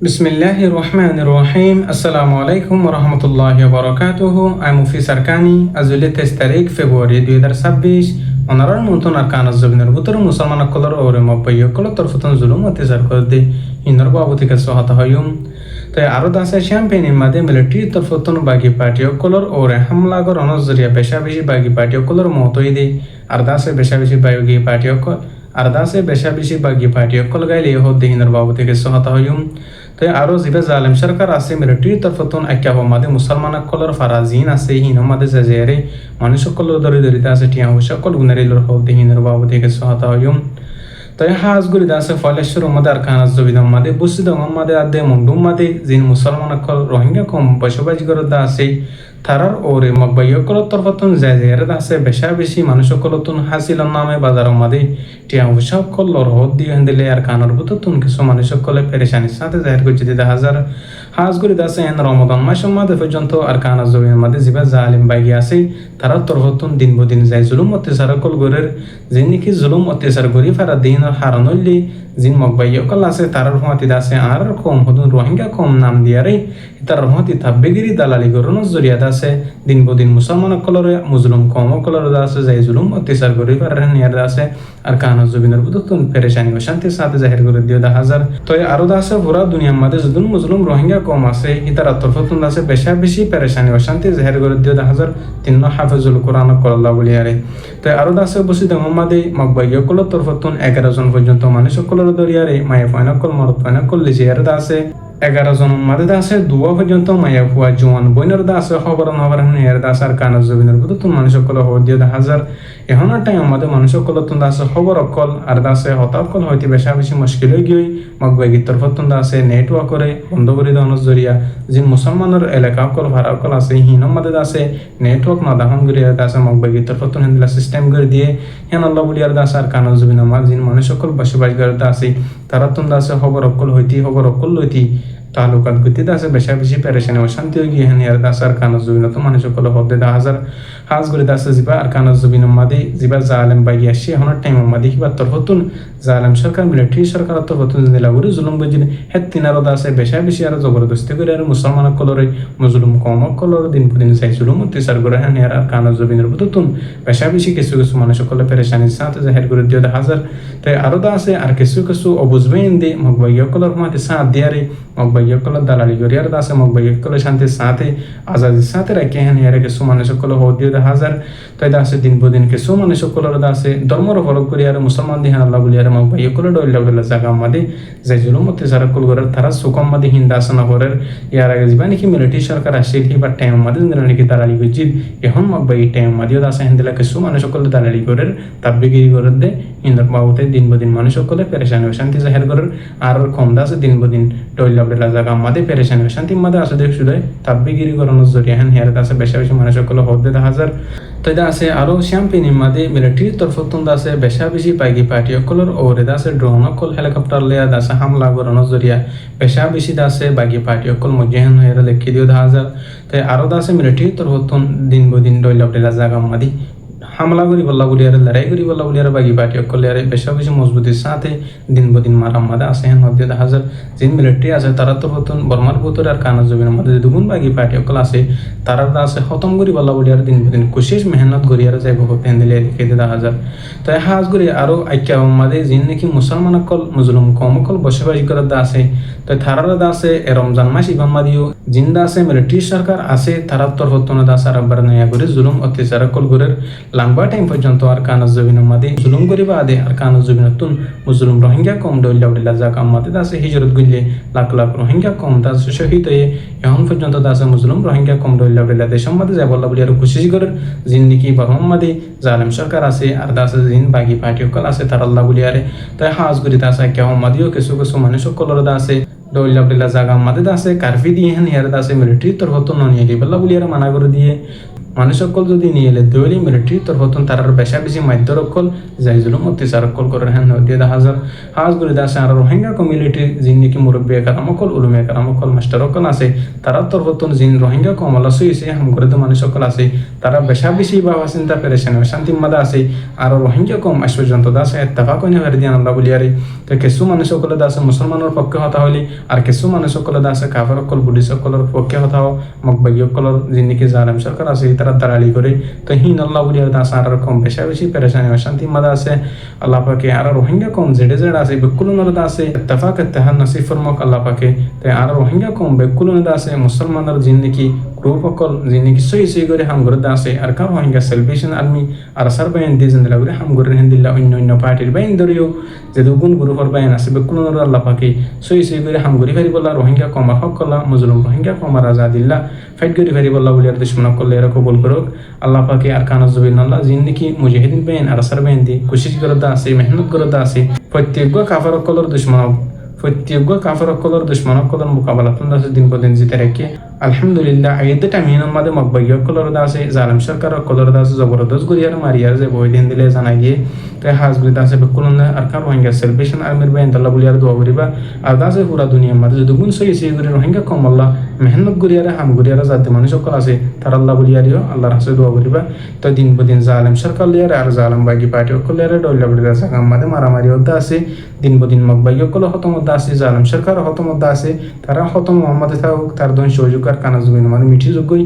বিসমিল্লাহির রহমানির রহিম। আসসালামু আলাইকুম ওয়া রাহমাতুল্লাহি ওয়া বারাকাতুহু। আমি মুফিস আরকানি। আজুলে 23 তারিখ ফেব্রুয়ারি 2026 অনারার মন্তন আরকান জবিনের ভিতর মুসলমান কলর ওরে মব্বাই কল তরফতন জুলুম অত্যাচার করে দে ইনর বাবতিকে সহাত হয়ুম। তাই আরো দাসে শ্যাম্পেনি মাদে মিলিটারি তরফতন বাগি পার্টি কলর ওরে হামলা কর অনজরিয়া বেশা বেশি বাগি পার্টি কলর মতই দে আর দাসে বেশা বেশি বাগি পার্টি আর দাসে বেশা বেশি বাগি পার্টি কল গাইলে হদ দিহিনর বাবতিকে সহাত হয়ুম। তাই আরো জিবে জালেম সরকার আছে মিলিটারি তরফতন আক্যা মাদে মুসলমান কলর ফারাজিন আছে হিন মাদে জেরে মানুষ কলর দরি দরিতে আছে টিয়া সকল গুনারিলর হদ দিহিনর বাবতিকে সহাত হয়ুম। তাই হাজগুড়ি দাসে ফলেশ্বর মাদে আর কানাজ জবিদম মাদে বুসিদম মাদে আদে মুন্ডুম মাদে জিন মুসলমান কল রোহিঙ্গা কম বসবাস করে দাসে তারার ওরে মকবাইয় কল তরফতন জেরে দাসে বেশা বেশি মানুষ কলতুন হাসিল নামে বাজার মাদে টিয়া সকল হদ দিয়ে দিলে আর কানার বুততুন কিছু মানুষ কলে পেরেশানির সাথে জাহির করছে দেখা যার হাজগুড়ি দাসে এন রমদান মাসের মাদে পর্যন্ত আর কানাজ জবিনের মাদে জিবা জালিম বাইগি আছে তারা তরফতন দিন বদিন যায় জুলুম অত্যাচার কল গরের যে নাকি জুলুম অত্যাচার করি ফারা দিন হারানলি জিন মকবাইয় কল আছে তার রহমাতি দাসে আর কম হদুন রোহিঙ্গা কম নাম দিয়ারে তার রহমাতি তাব্বেগিরি দালালি গরন জরিয়া দাসে দিন বদিন মুসলমান কলরে মুজলুম কম কলর দাসে যাই জুলুম অত্যাচার করি ফারা নিয়ার দাসে আর কানা জবিনের বুততুন পেরেশানি ও শান্তির সাথে জাহির করে দিও দা হাজার তো আরো দাসে পুরা দুনিয়ার মাঝে যদুন মুজলুম রোহিঙ্গা কম আছে ইতার তরফতুন দাসে বেশা বেশি পেরেশানি ও শান্তি জাহির করে দিও দা হাজার তিন হাফেজুল কোরআন কল্লা বলিয়ারে তো আরো দাসে বসিত মোহাম্মদে মকবাইয় কল তরফতুন 11 জন পর্যন্ত মানুষ কলর দরিয়ারে মায়ে ফাইনাকল মরত ফাইনাকল লিজিয়ার দাসে 11 জন মাদে দাসে দুয়া পর্যন্ত মায়া হুয়া জোয়ান বইনের দাসে খবর নবর হের দাস আর কানা জবিনের বুততুন মানুষ কল হো দিও দা হাজার এহনার টাইম আমাদের মানুষ কলতুন দাসে খবর অকল আর দাসে হতাকল হইতে বেশা বেশি মুশকিল হয়ে গিয়ে মকবাইগি তরফতুন দাসে নেটওয়ার্ক করে বন্ধ করে দেওয়ানোর জরিয়া যিন মুসলমানের এলাকা অকল ভাড়া অকল আছে হিনম মাদে দাসে নেটওয়ার্ক না দাহন করিয়া দাসে মকবাইগি তরফতুন হিন্দলা সিস্টেম করে দিয়ে হেন আল্লাহ বলিয়ার দাস আর কানা জবিন আমার যিন মানুষ সকল বসবাস করে দাসে তারা তুন দাসে খবর অকল হইতি খবর অকল লইতি তালুকাত গতি দাসে বেশা বেশি পেরেশানি ও শান্তি হয়ে গিয়ে হেন আর দাস আর কানা জবিন তো মানুষ সকল হদে দা হাজার হাজ করে দাসে জিবা আর কানা জবিন মাদে জিবা জালেম বাইয়া আসি হনার টাইম মাদে কিবা তরফতুন জালেম সরকার মিলিটারি সরকার তরফতুন দিলাগুরি জুলুম বুঝিন হেত তিনারো দাসে বেশা বেশি আর জবরদস্তি করে আর মুসলমান কলরে মুজলুম কম কলর দিন দিন চাই জুলুম অত্যাচার করে হেন আর কানা জবিনের বুততুন বেশা বেশি কিছু কিছু মানুষ সকলে পেরেশানির সাথে জাহির করে দিও দা হাজার তাই আরো দাসে আর কিছু কিছু অবুঝবেন দে মকবাইয় কলর মাতে সাথ দিয়ারে মকবাইয় কলর দালালি করিয়ার দাসে মকবাইয় কলর শান্তির সাথে আজাদির সাথে রাখে হেন আর কিছু মানুষ সকলে হো দিও দা হাজার তাই দাসে দিন দিন কিছু মানুষ সকলের দাসে ধর্মর ফরক করিয়ার মুসলমান দিহান আল্লাহ বলিয়ার মকবাইয় কলর ডইলা জায়গা মাদে যাই জুলুম অত্যাচার কল করার তারা সুকম মাদে হিন্দাসনা করার ইয়ার আগে যাবা নাকি মিলিটারি সরকার আসছিল বা টাইম মাদে নাকি দালালি করছিল এখন মকবাই টাইম মাদিও দাসে হিন্দিলা কিছু মানুষ সকলে দালালি করার তাব্বিগিরি করে দে হিন্দর বাবুতে দিন মানুষ সকলে পেরেশানি ও শান্তি জাহির করার আর কম দাসে দিন ডইলা জায়গা মাদে পেরেশানি ও শান্তি মাদে আসে দেখ শুধু তাব্বিগিরি করানোর জরিয়া হেন হেয়ার দাসে বেশা বেশি মানুষ সকলে হদে দা হাজার তো আছে আরো শ্যাম্পেনি মাদে মিলিটারি তরফতুন দাসে বেশা বেশি পাইগি পার্টি অকলর ওরে দাসে ড্রোন অকল হেলিকপ্টার লেয়া দাসে হামলা করানোর জরিয়া বেশা বেশি দাসে বাগি পার্টি অকল মজ্জাহান হয়ে দেখি দিও দা হাজার তাই আরো দাসে মিলিটারি তরফতুন দিন ডইলা জায়গা মাদি হামলা করি বল্লা বলিয়ার লড়াই করি বল্লা বলিয়ার বাগি পার্টি অকলে আর বেশা বেশি মজবুতির সাথে দিন মারাম মাদে আছে হেন হদ্দে দা হাজার যিন মিলিটারি আছে তারা তরফতুন বর্মার ভিতর আর কানা জবিনের মধ্যে দুগুণ বাগি পার্টি অকল আছে তারা আছে খতম করি বল্লা বলিয়ার দিন কোশিশ মেহনত করিয়ার যাইব হতে দিলে দেখে দা হাজার তাই হাজ করি আরো আইক্যা মাদে যিন নাকি মুসলমান অকল মুজলুম কম অকল বসবাস করার দা আছে তাই তারার দা আছে রমজান মাস ইবাম মাদিও জিন্দা আছে মিলিটারি সরকার আছে তারা তরফতুন দা সারা বার নয়া করে জুলুম অত্যাচার কল করে লম্বা টাইম পর্যন্ত আর কানা জবিন মাদে জুলুম করিবা আদে আর কানা জবিনতুন মুজলুম রোহিঙ্গা কম ডইলা জায়গা মাদে দাসে হিজরত গুলে লাখ লাখ রোহিঙ্গা কম দাসে শহীদ হয়ে এখন পর্যন্ত দাসে মুজলুম রোহিঙ্গা কম ডইলা দেশ মাদে যায় বল্লা বলি আর কোশিশ করে জিন্দিগি বর্মা মাদে জালেম সরকার আছে আর দাসে জিন বাগি পার্টি অকল আছে তার আল্লাহ বলি আরে তাই হাজ করি দাসে কেমন মাদিও কিছু কিছু মানুষ সকলের দাসে ডইলা জায়গা মাদে দাসে কারফি দিয়ে হেন হেয়ার দাসে মিলিটারি তরফতুন নিয়ে বল্লা বলি আর মানা করে দিয়ে মানুষ সকল যদি নিয়ে এলে দৈলি মিলিটারি তরফতুন তারার বেশা বেশি মাধ্যর অকল যাই জুলুম অত্যাচার অকল করে হেন দিয়ে দা হাজার হাজ করে দাসে আর রোহিঙ্গা কমিউনিটি যিন নাকি মুরব্বী কারাম অকল উলুমে কারাম অকল মাস্টার অকল আছে তারা তরফতুন যিন রোহিঙ্গা কমলা সইছে হাম করে তো মানুষ সকল আছে তারা বেশা বেশি বাবা চিন্তা পেরেছেন শান্তি মাদা আছে আর রোহিঙ্গা কম আজ পর্যন্ত দাসে এত্তেফাক হইনে হারি দিয়ে আল্লাহ বলিয়ারে তো কিছু মানুষ সকলে আছে মুসলমানের পক্ষে হতা হলে আর কিছু মানুষ সকলে আছে কাফের সকল বুদ্ধি সকলের পক্ষে হতা হোক মকবাগী সকলের যিনি জালেম সরকার আছে তারা দাঁড়ালি করে তো হিন আল্লাহ বলি আছে আর কম বেশা বেশি পেরেশানি অশান্তি মাদা আছে আল্লাহ পাকে আর রোহিঙ্গা কম জেডে জেড আছে বেকুলনর আছে ইত্তেফাক ইত্তেহাদ নসিব ফরমাক আল্লাহ পাকে তো আর রোহিঙ্গা কম বেকুলনর আছে মুসলমানের যিনি গ্রুপ সকল যিনি সই করে হাম করে আছে আর কার রোহিঙ্গা সেলিব্রেশন আর্মি আর সার বাইন দিয়ে জিন্দলা করে হাম করে হিন্দিল্লা অন্য পার্টির বাইন ধরেও যে দুগুণ গ্রুপের বাইন আছে বেকুলনর আল্লাহ পাকে সই করে হাম করে ফেরি বললা রোহিঙ্গা কমার হক করলা মুজলুম রোহিঙ্গা কমার আজাদিল্লা ফাইট করে ফেরি বললা বলি আর দুশ্মন করলে এরা কবুল করুক আল্লাহ পাকে আর কানা জবিন আল্লাহ যিনি মুজাহিদিন বাইন আর সার বাইন দিয়ে কোশিশ করে আছে মেহনত করে আছে প্রত্যেক কাফার কলর দুশ্মন প্রত্যেক কাফার কলর দুশ্মন কলর মোকাবেলা আছে দিন পর দিন জিতে রেখে আলহামদুলিল্লাহ আইতে টামিনের মধ্যে মকবাগী কলর আছে জালেম সরকার কলর আছে জবরদস্ত গরিয়ার মারিয়ার যে বই দিন দিলে জানাই গিয়ে তাই হাজগুলি আছে বেকুলন আর কার রোহিঙ্গা সেলিব্রেশন আর্মির বাইন দাল্লা বলি আর দোয়া করিবা আর দাসে পুরা দুনিয়ার মধ্যে যদি গুণ সই করে রোহিঙ্গা কম আল্লাহ মেহনত গরিয়ারে হাম গরিয়ারা যাতে মানুষ সকল আছে তার আল্লাহ বলিয়ারিও আল্লাহর হাসে দোয়া করিবা তো দিন পর দিন জালেম সরকার লিয়ার আর জালেম বাগি পার্টি সকলের ডল্লা বলি আছে আমাদের মারামারি হতে আছে দিন পর দিন মকবাগী সকল হতমত আছে জালেম সরকার হতমত আছে তারা হতম মোহাম্মদে থাকুক তার দন সহযোগ আর কানা জমিন মানে মিঠি যোগ্যই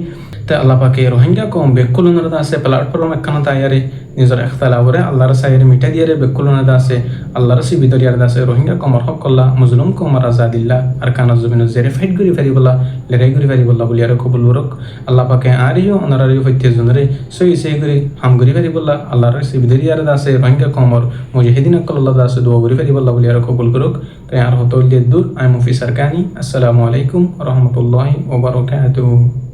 তো আল্লাহ পাকে রোহিঙ্গা কম বেকুলনের আছে প্ল্যাটফর্ম একখানা তাইয়ারে নিজের এখতালাবরে আল্লাহর সাইরে মিঠা দিয়ে বেকুলনের আছে আল্লাহর সিবিদরিয়ার আছে রোহিঙ্গা কমর হক করলা মুজলুম কমর আজাদিল্লা আর কানা জমিন জেরে ফাইট করে ফেরি বলা লেরাই করে ফেরি বলা বলি আর কবুল বরক আল্লাহ পাকে আরিও অনারারিও প্রত্যেক জনরে সই করে হাম করে ফেরি বলা আল্লাহর সিবিদরিয়ার আছে রোহিঙ্গা কমর মুজাহিদিন আল্লাহ আছে দোয়া করে ফেরি বলা বলি আর কবুল করুক তাই আর হতো দূর আই মুফি সারকানি আসসালামু আলাইকুম রহমতুল্লাহি ওয়া বারাকাতুহু।